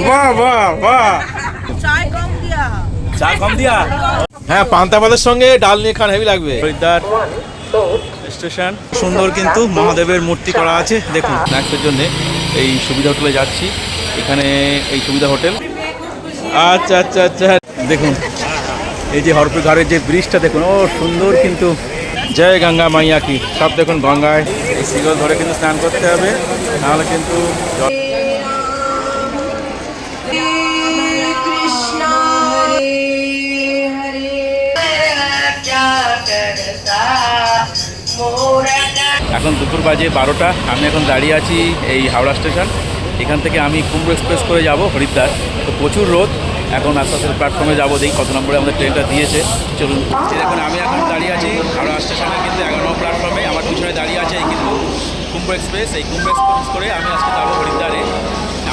वाह वाह वाह চা কম দিয়া হ্যাঁ পান্তা ভাতের সঙ্গে ডাল নিয়ে খান হেভি লাগবে হরিদ্বার স্টেশন সুন্দর কিন্তু মহাদেবের মূর্তি করা আছে দেখুন স্ন্যাক্সের জন্য এই সুবিধা হোটেলে যাচ্ছি এখানে এই সুবিধা হোটেল আচ্ছা আচ্ছা আচ্ছা দেখুন এই যে হরপুর ঘাটের যে ব্রিজটা দেখুন ও সুন্দর কিন্তু জয় গঙ্গা মাইয়া কি সব দেখুন গঙ্গায় এই সিগল ধরে কিন্তু স্নান করতে হবে নাহলে কিন্তু এখন দুপুর বাজে 12টা আমি এখন দাঁড়িয়ে আছি এই হাওড়া স্টেশন এখান থেকে আমি কুম্ভ এক্সপ্রেস করে যাব হরিদ্বার তো প্রচুর রোদ এখন আস্তে আস্তে প্ল্যাটফর্মে যাবো দেখি কত নম্বরে আমাদের ট্রেনটা দিয়েছে চলুন এখন আমি এখন দাঁড়িয়ে আছি হাওড়া স্টেশনে কিন্তু 11 নম্বর প্ল্যাটফর্মে আমার পিছনে দাঁড়িয়ে আছে এই কিন্তু কুম্ভ এক্সপ্রেস এই কুম্ভ এক্সপ্রেস করে আমি আজকে যাবো হরিদ্বারে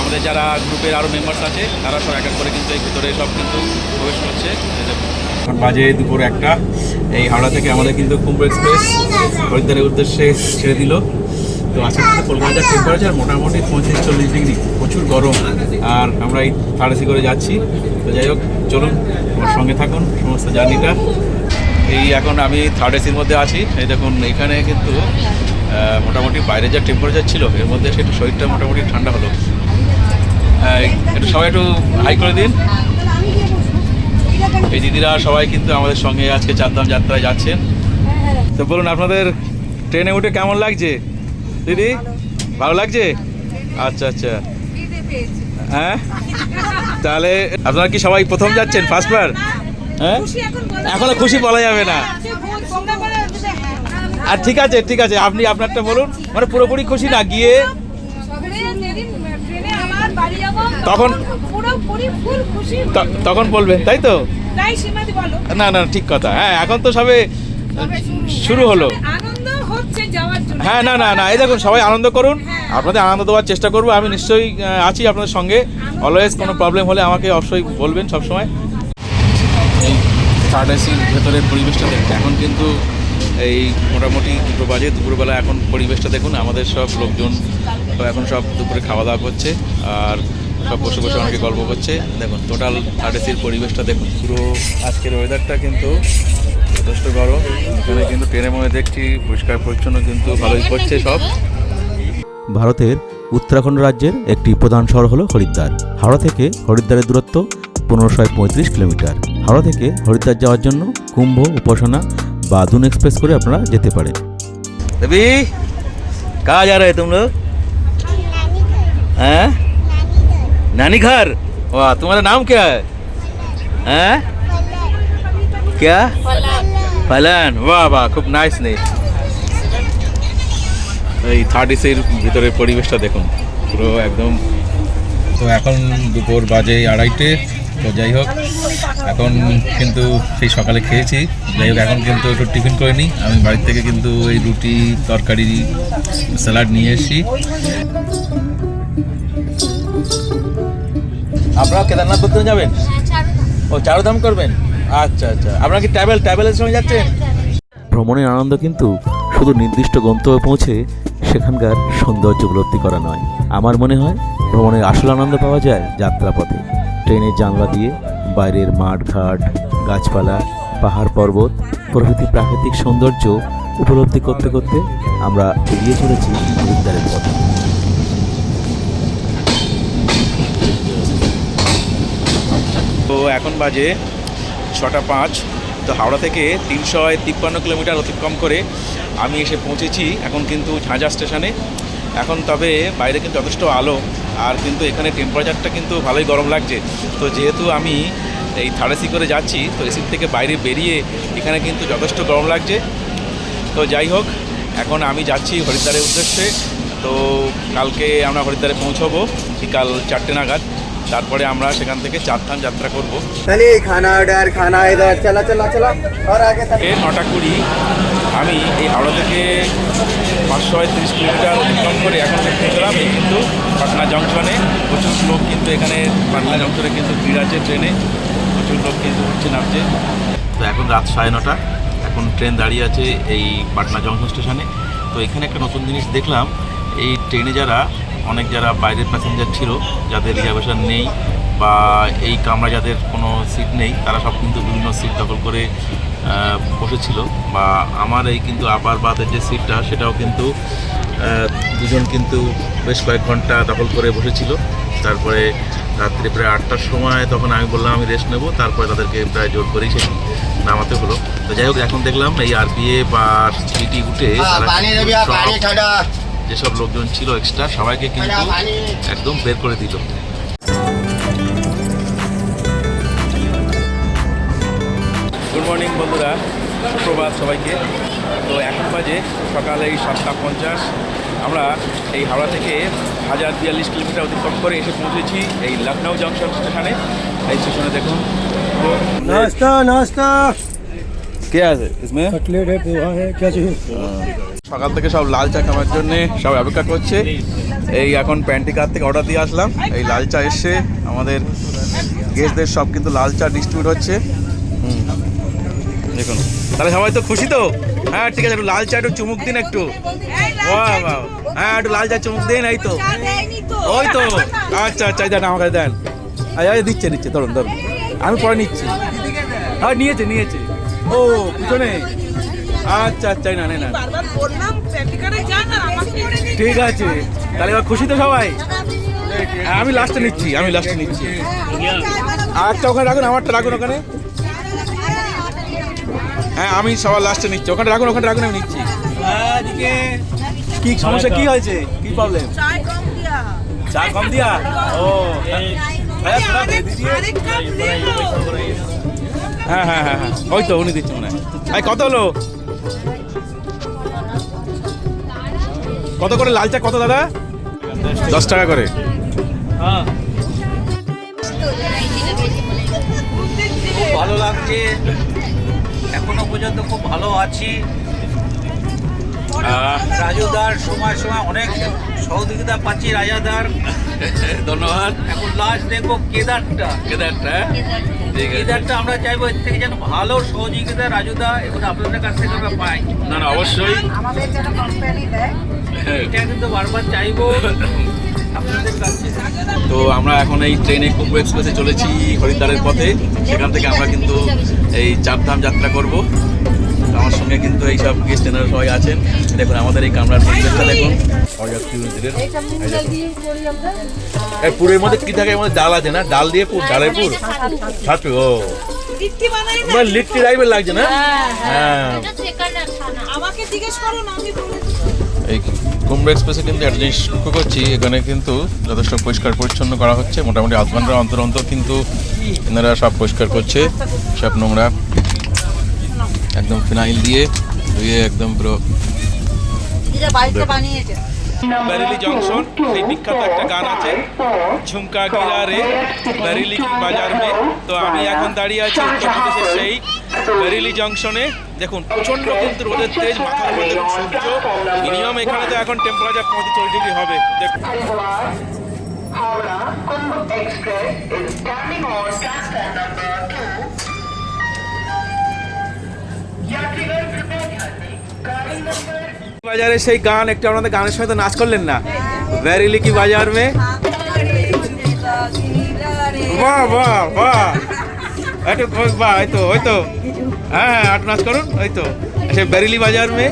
আমাদের যারা গ্রুপের আরও মেম্বার্স আছে তারা সব এক এক করে কিন্তু এই ভিতরে সব কিন্তু প্রবেশ করছে এখন বাজে দুপুর 1টা এই হাওড়া থেকে আমাদের কিন্তু কুম্ভ এক্সপ্রেস হরিদ্বারের উদ্দেশ্যে ছেড়ে দিল তো আজকে কিন্তু কলকাতার টেম্পারেচার মোটামুটি 35-40 ডিগ্রি প্রচুর গরম আর আমরা এই থার্ড এসি করে যাচ্ছি তো যাই হোক চলুন আমার সঙ্গে থাকুন সমস্ত জার্নিটা এই এখন আমি থার্ড এসির মধ্যে আছি এই দেখুন এখানে কিন্তু মোটামুটি বাইরে যা টেম্পারেচার ছিল এর মধ্যে সেটা শরীরটা মোটামুটি ঠান্ডা হলো একটু সবাই একটু হাই করে দিন এই দিদিরা সবাই কিন্তু আমাদের সঙ্গে আজকে চারধাম যাত্রায় যাচ্ছেন তো বলুন আপনাদের ট্রেনে উঠে কেমন লাগছে দিদি ভালো লাগছে আচ্ছা আচ্ছা হ্যাঁ তাহলে আপনারা কি সবাই প্রথম যাচ্ছেন ফার্স্টবার হ্যাঁ এখনো খুশি বলা যাবে না আর ঠিক আছে আপনি আপনারটা বলুন মানে পুরোপুরি খুশি না গিয়ে তখন বলবেন তাই তো না না ঠিক কথা হ্যাঁ এখন তো সবে শুরু হলো হ্যাঁ না না না এই দেখুন সবাই আনন্দ করুন আপনাদের আনন্দ দেওয়ার চেষ্টা করবো আমি নিশ্চয়ই আছি আপনাদের সঙ্গে অলওয়েজ কোনো প্রবলেম হলে আমাকে অবশ্যই বলবেন সবসময় এই থার্ড এসির ভেতরের পরিবেশটা দেখতে এখন কিন্তু এই মোটামুটি 2টো বাজে দুপুরবেলা এখন পরিবেশটা দেখুন আমাদের সব লোকজন এখন সব দুপুরে খাওয়া দাওয়া করছে আর সব বসে বসে অনেকে গল্প করছে দেখুন টোটাল থার্ড এসির পরিবেশটা দেখুন পুরো আজকের ওয়েদারটা কিন্তু যথেষ্ট গরম এখানে কিন্তু ট্রেনের মধ্যে দেখছি পরিষ্কার পরিচ্ছন্ন কিন্তু ভালোই করছে সব ভারতের উত্তরাখণ্ড রাজ্যের একটি প্রধান শহর হলো হরিদ্বার হাওড়া থেকে হরিদ্বারের দূরত্ব 1535 কিলোমিটার হাওড়া থেকে হরিদ্বার যাওয়ার জন্য কুম্ভ উপাসনা বা দুন एक्सप्रेस করে আপনারা যেতে পারেন দেবী कहाँ जा रहे तुम लोग हैं नानी घर वाह तुम्हारा नाम क्या है हैं क्या फलन वाह वाह खूब नाइस नेम এই থার্ড এসির ভিতরের পরিবেশটা দেখুন পুরো একদম তো এখন দুপুর বাজে 2:30 তো যাই হোক এখন কিন্তু সেই সকালে খেয়েছি যাই হোক এখন কিন্তু একটু টিফিন করে নিই আমি বাড়ি থেকে কিন্তু এই রুটি তরকারি স্যালাড নিয়ে এসেছি আপনারা কেদারনাথ করতে যাবেন ও চারধাম করবেন আচ্ছা আচ্ছা আপনারা কি ট্রাভেলের সঙ্গে যাচ্ছেন ভ্রমণের আনন্দ কিন্তু শুধু নির্দিষ্ট গন্তব্যে পৌঁছে সেখানকার সৌন্দর্য উপলব্ধি করা নয় আমার মনে হয় ভ্রমণের আসল আনন্দ পাওয়া যায় যাত্রাপথে ট্রেনের জানলা দিয়ে বাইরের মাঠ ঘাট গাছপালা পাহাড় পর্বত প্রভৃতি প্রাকৃতিক সৌন্দর্য উপলব্ধি করতে করতে আমরা এগিয়ে চলেছি হরিদ্বারের পথে তো এখন বাজে 6:05 তো হাওড়া থেকে 353 কিলোমিটার অতিক্রম করে আমি এসে পৌঁছেছি এখন কিন্তু ঝাঁঝা স্টেশনে এখন তবে বাইরে কিন্তু যথেষ্ট আলো আর কিন্তু এখানে টেম্পারেচারটা কিন্তু ভালোই গরম লাগছে তো যেহেতু আমি এই থার্ড এসি করে যাচ্ছি তো এসির থেকে বাইরে বেরিয়ে এখানে কিন্তু যথেষ্ট গরম লাগছে তো যাই হোক এখন আমি যাচ্ছি হরিদ্বারের উদ্দেশ্যে তো কালকে আমরা হরিদ্বারে পৌঁছবো বিকাল 4টে নাগাদ তারপরে আমরা সেখান থেকে চারধাম যাত্রা করব खाना ऑर्डर खाना इधर चला चला चला और आगे 9:20 আমি এই হাওড়া থেকে 530 কিলোমিটার অতিক্রম করে এখন পৌঁছলাম এই কিন্তু পাটনা জংশনে প্রচুর লোক কিন্তু এখানে পাটনা জংশনে কিন্তু ভিড় আছে ট্রেনে প্রচুর লোক কিন্তু উঠছে নামছে তো এখন রাত 9:30 এখন ট্রেন দাঁড়িয়ে আছে এই পাটনা জংশন স্টেশনে তো এখানে একটা নতুন জিনিস দেখলাম এই ট্রেনে যারা অনেক যারা বাইরের প্যাসেঞ্জার ছিল, যাদের রিজার্ভেশন নেই বা এই কামরা যাদের কোনো সিট নেই, তারা সব কিন্তু বিভিন্ন সিট দখল করে বসেছিল। বা আমার এই কিন্তু আপার বাথের যে সিটটা, সেটাও কিন্তু দুজন কিন্তু বেশ কয়েক ঘন্টা দখল করে বসেছিল। তারপরে রাত্রে প্রায় 8টার সময় তখন আমি বললাম আমি রেস্ট নেবো, তারপরে তাদেরকে প্রায় জোর করেই সে নামাতে হলো। তো যাই হোক, এখন দেখলাম এই আরপিএ বা সিটি উঠে যেসব লোকজন ছিল এক্সট্রা, সবাইকে কিন্তু একদম বের করে দিল। গুড মর্নিং বন্ধুরা, সুপ্রভাত সবাইকে। তো এখন বাজে সকালে এই 7:50। আমরা এই হাওড়া থেকে 1042 কিলোমিটার অতিক্রম করে এসে পৌঁছেছি এই লখনৌ জংশন স্টেশনে। এই স্টেশনে দেখুন नाश्ता नाश्ता কে আছে ইসমে कटलेट है पोहा है क्या चाहिए সকাল থেকে সব লাল চা খাওয়ার জন্য সব অপেক্ষা করছে। এই এখন প্যান্টি কার থেকে অর্ডার দিয়ে আসলাম, এই লাল চা এসছে। আমাদের গেস্টদের সব কিন্তু লাল চা ডিস্ট্রিবিউট হচ্ছে। দেখুন, তাহলে সবাই তো খুশি তো? হ্যাঁ ঠিক আছে, একটু লাল চা একটু চুমুক দিন একটু। বাহ বাহ, হ্যাঁ একটু লাল চা চুমুক দিন। এই তো, ওই তো, আচ্ছা আচ্ছা, দেন আমার কাছে দেন। আচ্ছা দিচ্ছে দিচ্ছে, ধরুন ধরুন, আমি পরে নিচ্ছি। হ্যাঁ নিয়েছে নিয়েছে, ও পিছনে। আচ্ছা আচ্ছা, না না না, ঠিক আছে। তাহলে এবার খুশি তো সবাই? হ্যাঁ, আমি লাস্টে নিচ্ছি, আমি লাস্টে নিচ্ছি। আচ্ছা ওখানে রাখুন, আমারটা রাখুন ওখানে। হ্যাঁ আমি সবার লাস্টে নিচ্ছি, ওখানে রাখুন, ওখানে রাখুন, আমি নিচ্ছি। কি সমস্যা, কি হয়েছে, কি প্রবলেম? চা কম দিয়া? ও হ্যাঁ হ্যাঁ হ্যাঁ হ্যাঁ, ওই তো উনি দিচ্ছে মনে হয়। এই কত হলো, কত করে লাল চা কত দাদা? 10 টাকা করে। খুব ভালো লাগছে, এখনো পর্যন্ত খুব ভালো আছি। রাজুদার সময় সময় অনেক সহযোগিতা পাচ্ছি রাজাদার, ধন্যবাদ। এখন লাস্ট দেখবো কেদারটা। কেদারটা ঠিক আছে, কেদারটা আমরা চাইবো এর থেকে যেন ভালো সহযোগিতা রাজুদা এবং আপনাদের কাছ থেকে আমরা পাই। না না অবশ্যই, আমাদের যেন কোম্পানি দেয়। এটা কিন্তু বারবার চাইবো আপনাদের কাছে। তো আমরা এখন এই ট্রেনে কুম্ভ এক্সপ্রেসে চলেছি হরিদ্বারের পথে। সেখান থেকে আমরা কিন্তু এই চারধাম যাত্রা করব। আমার সঙ্গে কিন্তু এই সব গেস্ট এনারা সবাই আছেন। দেখুন আমাদের এই কামরার পরিবেশটা দেখুন। এই পুরের মধ্যে কি থাকে? এর মধ্যে ডাল আছে না? ডাল দিয়ে পুর, ডালের পুর, ছাতু। ও লিট্টি টাইপের লাগছে না? হ্যাঁ, আমাকে জিজ্ঞেস করো না, আমি বলে এই কুম্ভ এক্সপ্রেসে কিন্তু একটা জিনিস লক্ষ্য করছি, এখানে কিন্তু যথেষ্ট পরিষ্কার পরিচ্ছন্ন করা হচ্ছে। মোটামুটি আধ ঘন্টার অন্তর অন্তর কিন্তু এনারা সব পরিষ্কার করছে, সব নোংরা একদম ফিনাইল দিয়ে ধুয়ে একদম পুরো। দিদা বাড়িতে বানিয়েছে। বেরেলি জংশন, সেই বিখ্যাত একটা গান আছে, ঝুমকা গিরা রে বেরেলি কি বাজার মে। তো আমি এখন দাঁড়িয়ে আছি উত্তরপ্রদেশের সেই বেরেলি জংশনে। দেখুন প্রচণ্ড কিন্তু রোদের তেজ, মাথার মধ্যে সূর্য। মিনিমাম এখানে তো এখন টেম্পারেচার 45 ডিগ্রি হবে। দেখুন বাজারে সেই গান, একটু আপনাদের গানের সঙ্গে তো নাচ করলেন না? বেরেলি কি বাজার মে, বাহ বাহ বাহ, একটু বাহ, ওই তো ওই তো, হ্যাঁ হ্যাঁ একটু নাচ করুন, ওই তো সে বেরেলি বাজার মে।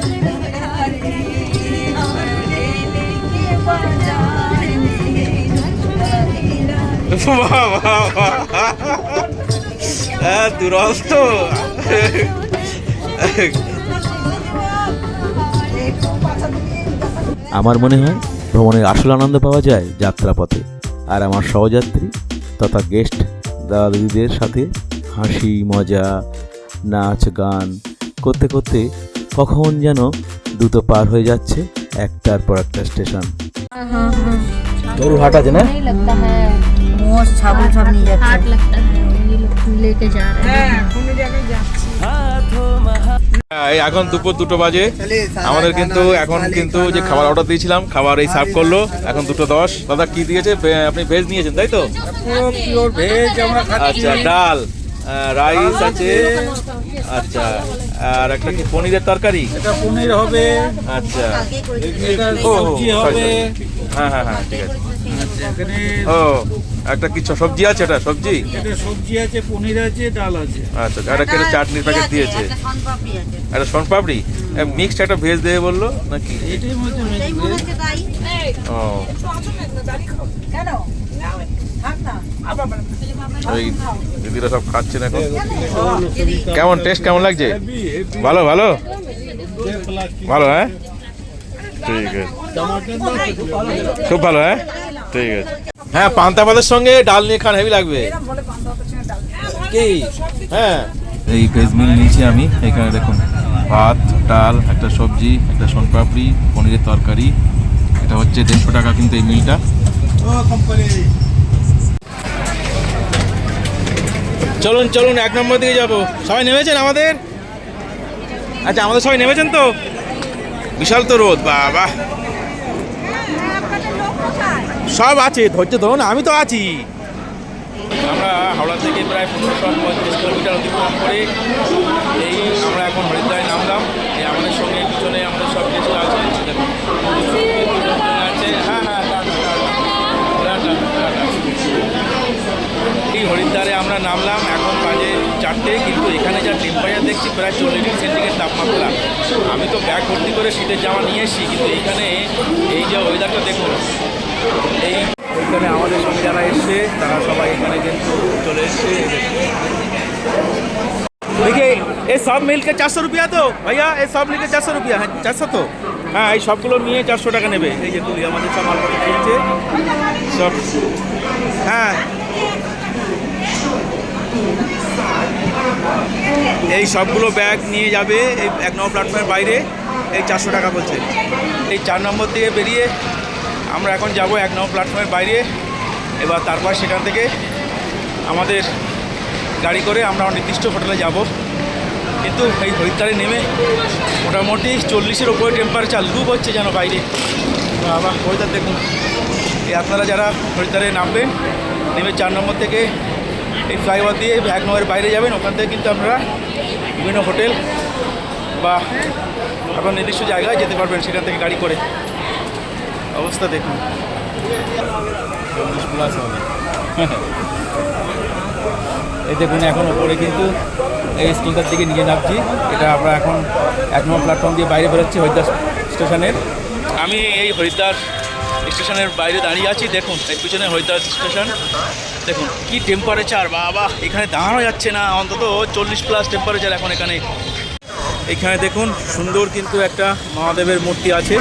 বাহ বাহ বাহ, হ্যাঁ দুরস্ত। আমার মনে হয় ভ্রমণের আসল আনন্দ পাওয়া যায় যাত্রাপথে। আর আমার সহযাত্রী তথা গেস্ট দাদা দিদিদের সাথে হাসি মজা নাচ গান করতে করতে কখন যেন দ্রুত পার হয়ে যাচ্ছে একটার পর একটা স্টেশন। গরু হাট আছে না? नहीं लगता है, মোষ ছাগল সব নিয়ে যাচ্ছে। हाट लगता है, ये लोग लेके जा रहे हैं। কোনো জায়গায় যাচ্ছি। এই এখন দুপুর 2টো বাজে। আমাদের কিন্তু এখন কিন্তু যে খাবার অর্ডার দিয়েছিলাম, খাবার এই সার্ভ করলো। এখন 2:10। দাদা কি দিয়েছে? আপনি ভেজ নিয়েছেন তাই তো? পুরো পিওর ভেজ আমরা খাচ্ছি। আচ্ছা ডাল, রাইস আছে, আচ্ছা, আর একটা কি পনিরের তরকারি, এটা পনির হবে, আচ্ছা, এটা ও, সবজি sorry, হবে, sorry। হ্যাঁ হ্যাঁ হ্যাঁ, ঠিক আছে। এখানে ও, একটা কিছু সবজি আছে, এটা সবজি, এটা সবজি আছে, পনির আছে, ডাল আছে। আচ্ছা, একটা কেটে চাটনির প্যাকেট দিয়েছে, একটা শনপাপড়ি আছে। একটা সোনপাপড়ি মিক্সড একটা ভেজ দেবে বললো নাকি? এইটাই মধ্যে এই মনে হচ্ছে তাই। ও, কেন? থাক না। ওই দিদিরা সব খাচ্ছেন এখন। কেমন টেস্ট কেমন লাগছে? ভালো ভালো ভালো, হ্যাঁ ঠিক আছে, খুব ভালো, হ্যাঁ ঠিক আছে। হ্যাঁ, পান্তা ভাতের সঙ্গে ডাল নিয়ে খান, হেভি লাগবে কি? হ্যাঁ, এই ভেজ মিল নিয়েছি আমি। এখানে দেখুন ভাত, ডাল, একটা সবজি, একটা সোনপাপড়ি, পনিরের তরকারি। এটা হচ্ছে 150 টাকা কিন্তু এই মিলটা। চলুন চলুন, 1 নম্বর দিকে যাবো। সবাই নেমেছেন আমাদের? আচ্ছা, আমাদের সবাই নেমেছেন তো? বিশাল তো রোদ, বাবা। সব আছে, ধৈর্য ধরুন, আমি তো আছি। আমরা হাওড়া থেকে প্রায় 1535 কিলোমিটার অতিক্রম করে এই আমরা এখন হরিদ্বারে নামলাম। এই আমাদের সঙ্গে পিছনে আমাদের সব গেস্ট আছে, দেখুন। আছে, হ্যাঁ হ্যাঁ, টাটা। এই হরিদ্বারে আমরা নামলাম, এখন বাজে 4টে, কিন্তু এখানে যা টেম্পারেচার দেখছি প্রায় 40 ডিগ্রি সেন্টিগ্রেড তাপমাত্রা। আমি তো ব্যাগ ভর্তি করে শীতের জামা নিয়ে এসেছি, কিন্তু এইখানে এই যে ওয়েদারটা দেখুন। এই ওইখানে আমাদের সঙ্গে যারা এসছে তারা সবাই এখানে কিন্তু চলে এসছে। देखिए ये सब मिल के 400 रुपया तो भैया, ये सब मिल के 400 रुपया है, 400 तो হ্যাঁ, এই সবগুলো নিয়ে 400 টাকা নেবে। এই যে তুলি আমাদের সব মালপত্র কিনছে সব, হ্যাঁ এই সবগুলো ব্যাগ নিয়ে যাবে এই 1 নম্বর প্ল্যাটফর্মের বাইরে। এই 400 টাকা বলছে। এই 4 নম্বর থেকে বেরিয়ে আমরা এখন যাব 1 নম্বর প্ল্যাটফর্মের বাইরে। এবার তারপর সেখান থেকে আমাদের গাড়ি করে আমরা নির্দিষ্ট হোটেলে যাব। কিন্তু এই হরিদ্বারে নেমে মোটামুটি 40-এর উপরে টেম্পারেচার, লুপ হচ্ছে যেন বাইরে। আবার ওয়েদার দেখুন। এই আপনারা যারা হরিদ্বারে নামবেন, নেমে 4 নম্বর থেকে এই ফ্লাইওভার দিয়ে 1 নম্বরের বাইরে যাবেন। ওখান থেকে কিন্তু আপনারা বিভিন্ন হোটেল বা আপনার নির্দিষ্ট জায়গায় যেতে পারবেন সেখান থেকে গাড়ি করে। অবস্থা দেখুন, 40+ হবে। এই দেখুন, এখন ওপরে কিন্তু এই স্কুলটার দিকে নিয়ে নামছি। এটা আমরা এখন 1 নম্বর প্ল্যাটফর্ম দিয়ে বাইরে বেরোচ্ছি হরিদ্বার স্টেশনের। আমি এই হরিদ্বার স্টেশনের বাইরে দাঁড়িয়ে আছি। দেখুন এই পিছনে হরিদ্বার স্টেশন, দেখুন কি টেম্পারেচার, বাবা। এখানে দাঁড়ানো যাচ্ছে না, অন্তত 40+ টেম্পারেচার এখন এখানে। এখানে দেখুন সুন্দর কিন্তু একটা মহাদেবের মূর্তি আছে।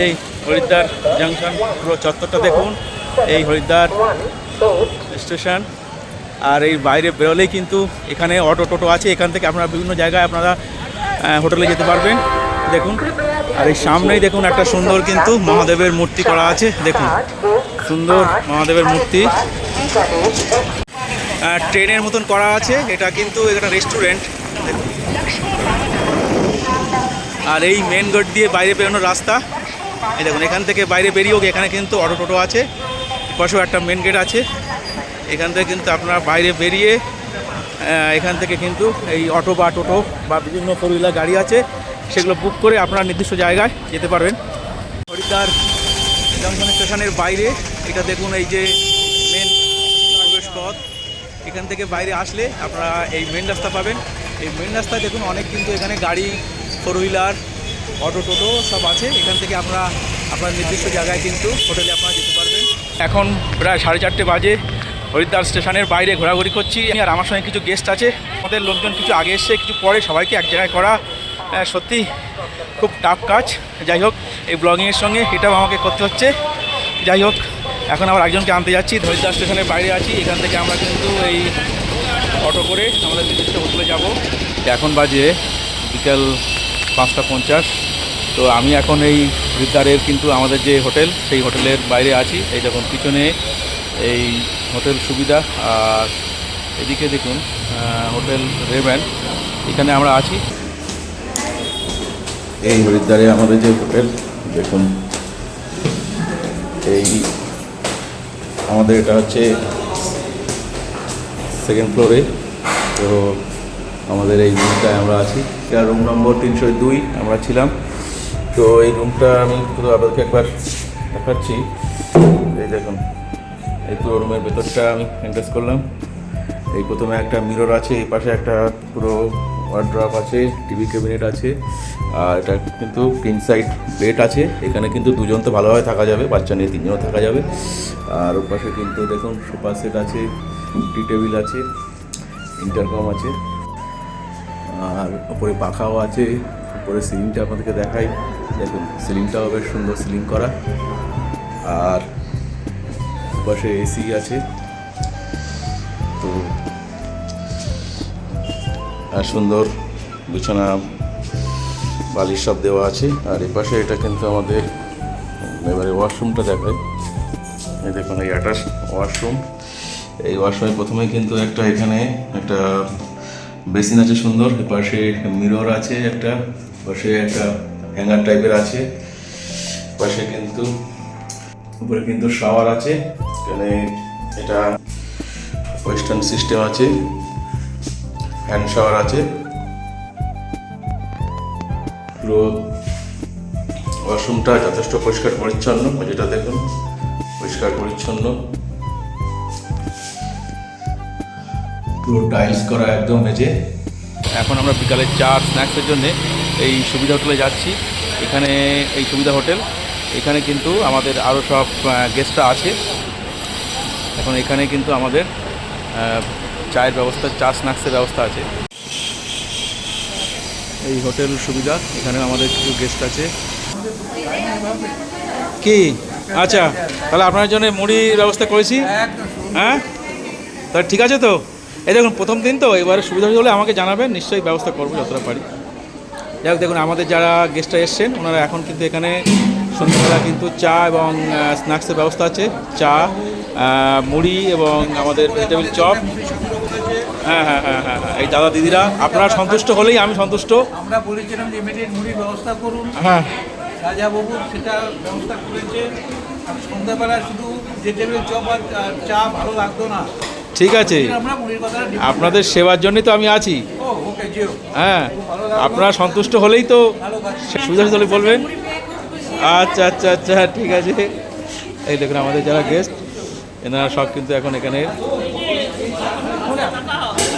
এই হরিদ্বার জাংশন পুরো চত্বরটা দেখুন, এই হরিদ্বার স্টেশন। আর এই বাইরে বেরোলেই কিন্তু এখানে অটো টোটো আছে, এখান থেকে আপনারা বিভিন্ন জায়গায় আপনারা হোটেলে যেতে পারবেন। দেখুন, আর এই সামনেই দেখুন একটা সুন্দর কিন্তু মহাদেবের মূর্তি করা আছে। দেখুন সুন্দর মহাদেবের মূর্তি, ট্রেনের মতন করা আছে। এটা কিন্তু একটা রেস্টুরেন্ট। দেখুন, আর এই মেন গেট দিয়ে বাইরে বেরোনোর রাস্তা। এই দেখুন, এখান থেকে বাইরে বেরিয়েও এখানে কিন্তু অটো টোটো আছে, পাশেও একটা মেন গেট আছে। এখান থেকে কিন্তু আপনারা বাইরে বেরিয়ে এখান থেকে কিন্তু এই অটো বা টোটো বা বিভিন্ন 4-হুইলার গাড়ি আছে, সেগুলো বুক করে আপনারা নির্দিষ্ট জায়গায় যেতে পারবেন। হরিদ্বার জংশন স্টেশনের বাইরে এটা দেখুন, এই যে মেন প্রবেশ পথ। এখান থেকে বাইরে আসলে আপনারা এই মেন রাস্তা পাবেন। এই মেন রাস্তায় দেখুন অনেক কিন্তু এখানে গাড়ি, 4-হুইলার, অটো টোটো সব আছে। এখান থেকে আপনারা আপনার নির্দিষ্ট জায়গায় কিন্তু হোটেলে আপনারা যেতে পারবেন। এখন প্রায় 4:30 বাজে, হরিদ্বার স্টেশনের বাইরে ঘোরাঘুরি করছি। আর আমার সঙ্গে কিছু গেস্ট আছে। আমাদের লোকজন কিছু আগে এসছে, কিছু পরে, সবাইকে এক জায়গায় করা সত্যি খুব টাফ কাজ। যাই হোক, এই ব্লগিংয়ের সঙ্গে এটাও আমাকে করতে হচ্ছে। যাই হোক, এখন আবার একজনকে আনতে যাচ্ছি। হরিদ্বার স্টেশনের বাইরে আছি। এখান থেকে আমরা কিন্তু এই অটো করে আমাদের নির্দিষ্ট হোটেলে যাব। এখন বাজে বিকেল 5:50। তো আমি এখন এই হরিদ্বারের কিন্তু আমাদের যে হোটেল, সেই হোটেলের বাইরে আছি। এই দেখুন পিছনে এই হোটেল সুবিধা, আর এদিকে দেখুন হোটেল রেভেন, এখানে আমরা আছি। এই হরিদ্বারে আমাদের যে হোটেল, দেখুন এই আমাদের এটা হচ্ছে সেকেন্ড ফ্লোরে। তো আমাদের এই রুমটায় আমরা আছি, এটা রুম নম্বর 302 আমরা ছিলাম। তো এই রুমটা আমি শুধু আপনাদেরকে একবার দেখাচ্ছি। এই দেখুন, এই পুরো রুমের ভেতরটা আমি এন্টারেস করলাম। এই প্রথমে একটা মিরর আছে, এই পাশে একটা পুরো ওয়ার্ড্রপ আছে, টিভি ক্যাবিনেট আছে, আর এটা কিন্তু কিং সাইড বেড আছে। এখানে কিন্তু দুজন তো ভালোভাবে থাকা যাবে, বাচ্চা নিয়ে তিনজনও থাকা যাবে। আর ওর পাশে কিন্তু দেখুন সোফা সেট আছে, টি টেবিল আছে, ইন্টারকম আছে, আর ওপরে পাখাও আছে। উপরে সিলিংটা আপনাদেরকে দেখাই, দেখুন সিলিংটাও বেশ সুন্দর সিলিং করা। আর পাশে এসি আছে। তো আর সুন্দর বিছানা বালিশ সব দেওয়া আছে। আর এই পাশে এটা কিন্তু আমাদের এবারে ওয়াশরুমটা দেখায়। এই দেখুন এই অ্যাটাচ ওয়াশরুম। এই ওয়াশরুমে প্রথমে কিন্তু একটা এখানে একটা বেসিন আছে সুন্দর, এ পাশে মিরর আছে, একটা পাশে একটা হ্যাঙ্গার টাইপের আছে, পাশে কিন্তু উপরে কিন্তু শাওয়ার আছে। এখানে এটা ওয়েস্টার্ন সিস্টেম আছে, হ্যান্ড শাওয়ার আছে। পুরো ওয়াশরুমটা যথেষ্ট পরিষ্কার পরিচ্ছন্ন, যেটা দেখুন পরিষ্কার পরিচ্ছন্ন, পুরো টাইলস করা একদম মেঝে। এখন আমরা বিকালে চা স্ন্যাক্সের জন্য এই সুবিধা হোটেলে যাচ্ছি। এখানে এই সুবিধা হোটেল, এখানে কিন্তু আমাদের আরও সব গেস্টরা আছে। এখন এখানে কিন্তু আমাদের চায়ের ব্যবস্থা, চা স্ন্যাক্সের ব্যবস্থা আছে। এই হোটেল সুবিধা, এখানে আমাদের কিছু গেস্ট আছে। কি আচ্ছা, তাহলে আপনার জন্য মুড়ির ব্যবস্থা করেছি। হ্যাঁ, তাহলে ঠিক আছে। তো এই দেখুন প্রথম দিন তো, এবারে সুবিধা হলে আমাকে জানাবেন, নিশ্চয়ই ব্যবস্থা করবো যতটা পারি। যাই হোক, দেখুন আমাদের যারা গেস্টরা এসছেন ওনারা এখন কিন্তু এখানে সন্ধ্যাবেলা কিন্তু চা এবং স্ন্যাক্সের ব্যবস্থা আছে। চা, মুড়ি এবং আমাদের ভেজিটেবিল চপ। হ্যাঁ হ্যাঁ হ্যাঁ হ্যাঁ হ্যাঁ, এই দাদা দিদিরা আপনারা সন্তুষ্ট হলেই আমি সন্তুষ্ট। আমরা বলেছিলাম যে ইমিডিয়েট মুড়ির ব্যবস্থা করুন, হ্যাঁ রাজাবাবু সেটা ব্যবস্থা করেছে। আর সন্ধ্যাবেলা শুধু ভেজিটেবিল চপ আর চা ভালো লাগতো না। ঠিক আছে, আমরা মুড়ির কথা আপনাদের সেবার জন্যই তো আমি আছি। ওকে জিও, হ্যাঁ, আপনারা সন্তুষ্ট হলেই তো সুবিধা হলে বলবেন। আচ্ছা আচ্ছা আচ্ছা, ঠিক আছে। এই দেখুন আমাদের যারা গেস্ট এনারা সব কিন্তু এখন এখানে।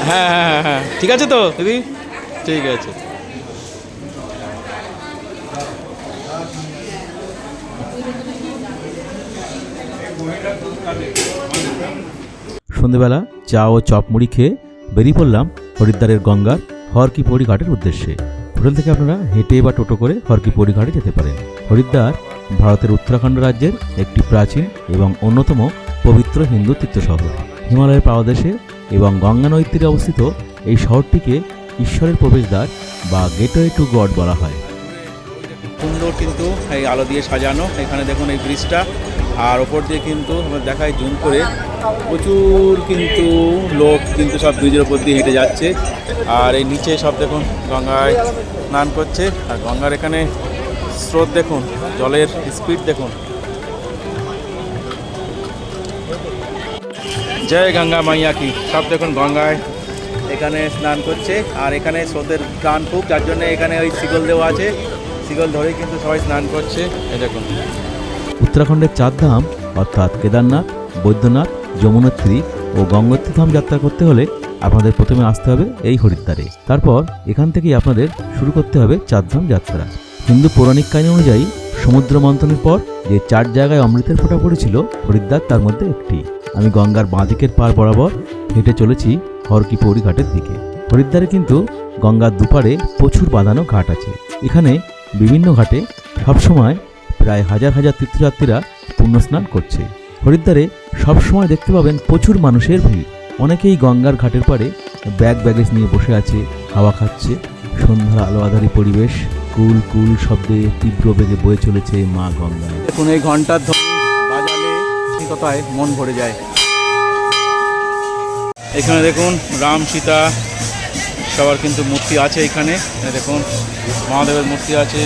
হ্যাঁ হ্যাঁ হ্যাঁ হ্যাঁ, ঠিক আছে তো দিদি, ঠিক আছে। সন্ধেবেলা চা ও চপ মুড়ি খেয়ে বেরিয়ে পড়লাম হরিদ্বারের গঙ্গার হরকিপৌড়ি ঘাটের উদ্দেশ্যে। হোটেল থেকে আপনারা হেঁটে বা টোটো করে হরকিপৌড়ি ঘাটে যেতে পারেন। হরিদ্বার ভারতের উত্তরাখণ্ড রাজ্যের একটি প্রাচীন এবং অন্যতম পবিত্র হিন্দু তীর্থশহর। হিমালয়ের পাদদেশে এবং গঙ্গা নদীর তীরে অবস্থিত এই শহরটিকে ঈশ্বরের প্রবেশদ্বার বা গেটওয়ে টু গড বলা হয়। সুন্দর কিন্তু এই আলো দিয়ে সাজানো। এখানে দেখুন এই ব্রিজটা, আর ওপর দিয়ে কিন্তু আমরা দেখাই জুম করে প্রচুর কিন্তু লোক কিন্তু সব ব্রিজের ওপর দিয়ে হেঁটে যাচ্ছে। আর এই নিচে সব দেখুন গঙ্গায় স্নান করছে। আর গঙ্গার এখানে স্রোত দেখুন, জলের স্পিড দেখুন। জয় গঙ্গা মাইয়া কি, সব দেখুন গঙ্গায় এখানে স্নান করছে। আর এখানে স্রোতের টান খুব, যার জন্য এখানে ওই শিকল দেওয়া আছে, শিকল ধরেই কিন্তু সবাই স্নান করছে। এই দেখুন উত্তরাখণ্ডের চারধাম অর্থাৎ কেদারনাথ, বৈদ্যনাথ, যমুনোত্রী ও গঙ্গোত্রী ধাম যাত্রা করতে হলে আপনাদের প্রথমে আসতে হবে এই হরিদ্বারে। তারপর এখান থেকেই আপনাদের শুরু করতে হবে চারধাম যাত্রা। হিন্দু পৌরাণিক কাহিনী অনুযায়ী সমুদ্র মন্থনের পর যে 4 জায়গায় অমৃতের ফোঁটা পড়েছিল, হরিদ্বার তার মধ্যে একটি। আমি গঙ্গার বাঁদিকের পার বরাবর হেঁটে চলেছি হরকিপৌড়ি ঘাটের দিকে। হরিদ্বারে কিন্তু গঙ্গার দুপারে প্রচুর বাঁধানো ঘাট আছে। এখানে বিভিন্ন ঘাটে সবসময় প্রায় হাজার হাজার তীর্থযাত্রীরা পুণ্যস্নান করছে। হরিদ্বারে সবসময় দেখতে পাবেন প্রচুর মানুষের ভিড়। অনেকেই গঙ্গার ঘাটের পাড়ে ব্যাগেজ নিয়ে বসে আছে, হাওয়া খাচ্ছে। সন্ধ্যার আলো আধারী পরিবেশ, কুল কুল শব্দে তীব্র বেগে বয়ে চলেছে মা গঙ্গায়। দেখুন এই ঘন্টার বাজালে কথায় মন ভরে যায়। এখানে দেখুন রাম সীতা সবার কিন্তু মূর্তি আছে। এখানে দেখুন মহাদেবের মূর্তি আছে।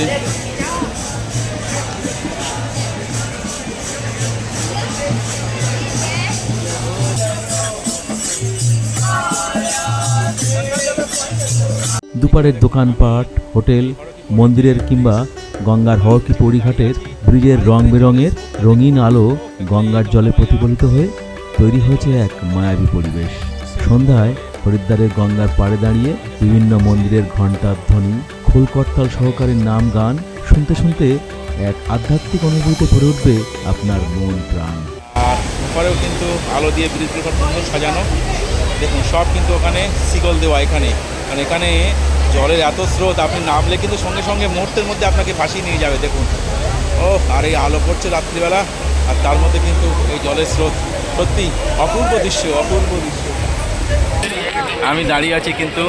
দুপারের দোকানপাট, হোটেল, মন্দিরের কিংবা গঙ্গার হরকি পৌড়ি ঘাটের ব্রিজের রং বেরঙের রঙিন আলো গঙ্গার জলে প্রতিফলিত হয়ে তৈরি হয়েছে এক মায়াবী পরিবেশ। সন্ধ্যায় হরিদ্বারের গঙ্গার পাড়ে দাঁড়িয়ে বিভিন্ন মন্দিরের ঘণ্টার ধ্বনি, খোল করতাল সহকারে নাম গান শুনতে শুনতে এক আধ্যাত্মিক অনুভূতিতে ভরে উঠবে আপনার মন প্রাণ। আর উপরেও কিন্তু আলো দিয়ে ব্রিজগুলো সব সুন্দর সাজানো। দেখুন সব কিন্তু ওখানে শিকল দেওয়া এখানে, কারণ এখানে জলের এত স্রোত, আপনি নামলে কিন্তু সঙ্গে সঙ্গে মুহূর্তের মধ্যে আপনাকে ভাসিয়ে নিয়ে যাবে। দেখুন ও, আর এই আলো পড়ছে রাত্রিবেলা, আর তার মধ্যে কিন্তু এই জলের স্রোত, সত্যি অপূর্ব দৃশ্য, অপূর্ব দৃশ্য। আমি দাঁড়িয়ে আছি কিন্তু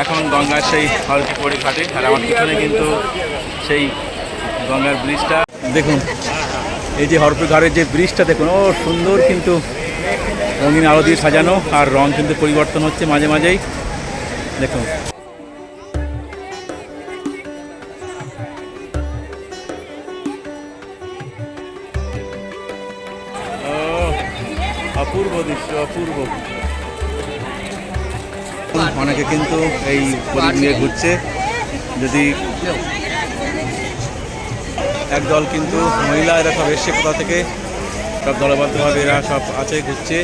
এখন গঙ্গার সেই হরকি পৌড়ি ঘাটে, আর আমার পিছনে কিন্তু সেই গঙ্গার ব্রিজটা দেখুন। এই যে হরকি ঘাটের যে ব্রিজটা দেখুন, ও সুন্দর কিন্তু রঙিন আলো দিয়ে সাজানো, আর রং কিন্তু পরিবর্তন হচ্ছে মাঝে মাঝেই। দেখুন অপূর্ব দৃশ্য, অপূর্ব। অনেকে কিন্তু এই প্রদীপ নিয়ে ঘুরছে। যদি একদল কিন্তু মহিলা এরা সব এসছে কোথা থেকে, সব দলবদ্ধভাবে এরা সব আছে, ঘুরছে।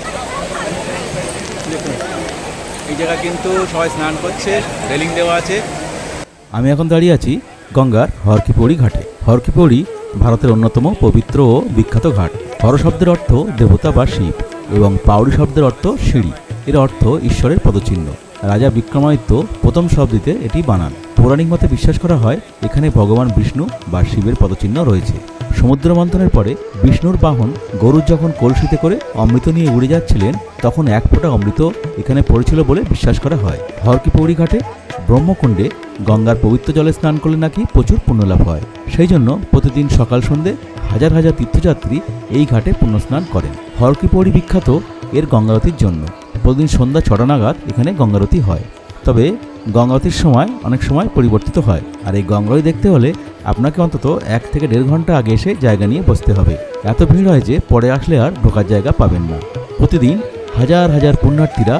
দেখুন এই জায়গা কিন্তু সবাই স্নান করছে, রেলিং দেওয়া আছে। আমি এখন দাঁড়িয়ে আছি গঙ্গার হরকি পৌড়ি ঘাটে। হরকি পৌড়ি ভারতের অন্যতম পবিত্র ও বিখ্যাত ঘাট। হর শব্দের অর্থ দেবতা বা শিব এবং পাউড়ি শব্দের অর্থ সিঁড়ি। এর অর্থ ঈশ্বরের পদচিহ্ন। রাজা বিক্রমাদিত্য প্রথম শতাব্দীতে এটি বানান। পৌরাণিক মতে বিশ্বাস করা হয় এখানে ভগবান বিষ্ণু বা শিবের পদচিহ্ন রয়েছে। সমুদ্র মন্থনের পরে বিষ্ণুর বাহন গরু যখন কলসিতে করে অমৃত নিয়ে উড়ে যাচ্ছিলেন, তখন এক ফোঁটা অমৃত এখানে পড়েছিল বলে বিশ্বাস করা হয়। হরকি পৌড়ি ঘাটে ব্রহ্মকুণ্ডে গঙ্গার পবিত্র জলে স্নান করলে নাকি প্রচুর পুণ্যলাভ হয়। সেই জন্য প্রতিদিন সকাল সন্ধ্যে হাজার হাজার তীর্থযাত্রী এই ঘাটে পুণ্যস্নান করেন। হরকি পৌড়ি বিখ্যাত এর গঙ্গারতির জন্য। প্রতিদিন সন্ধ্যা 6টা নাগাদ এখানে গঙ্গারতি হয়। তবে গঙ্গারতির সময় অনেক সময় পরিবর্তিত হয়, আর এই গঙ্গারতি দেখতে হলে আপনাকে অন্তত 1 থেকে 1.5 ঘন্টা আগে এসে জায়গা নিয়ে বসতে হবে। এত ভিড় হয় যে পরে আসলে আর ঢোকার জায়গা পাবেন না। প্রতিদিন হাজার হাজার পুণ্যার্থীরা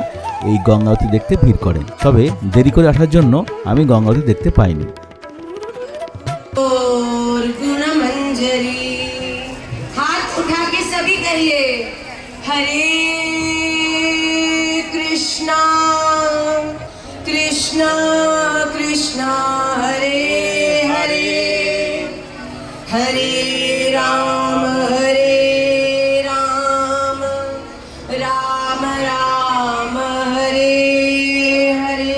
এই গঙ্গারতি দেখতে ভিড় করেন। তবে দেরি করে আসার জন্য আমি গঙ্গারতি দেখতে পাইনি। हाथ उठा के सभी कहिए हरे कृष्णा कृष्णा कृष्णा हरे हरे हरे राम राम राम हरे हरे।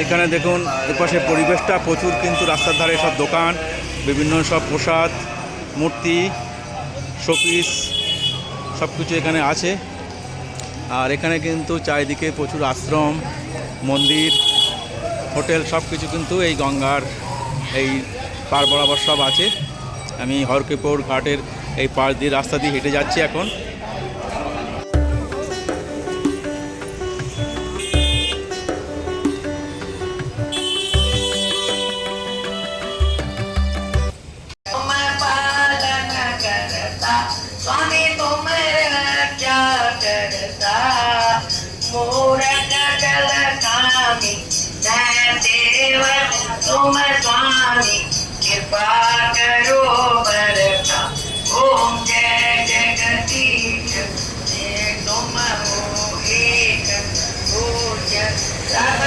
এখানে দেখুন এপাশে পরিবেশটা প্রচুর কিন্তু রাস্তার ধারে সব দোকান, বিভিন্ন সব প্রসাদ, মূর্তি, শোপিস সব কিছু এখানে আছে। আর এখানে কিন্তু চারিদিকে প্রচুর আশ্রম, মন্দির, হোটেল সব কিছু কিন্তু এই গঙ্গার এই পার বরাবর সব আছে। আমি হরকি পৌড়ি ঘাটের এই পাশ দিয়ে রাস্তা দিয়ে হেঁটে যাচ্ছি এখন। स्वामी तुम्हारा क्या करता मोर गगल कामी देव तुम स्वामी कृपा करो बरता ओम जय जगदीश तुम हो एक पूज्य सब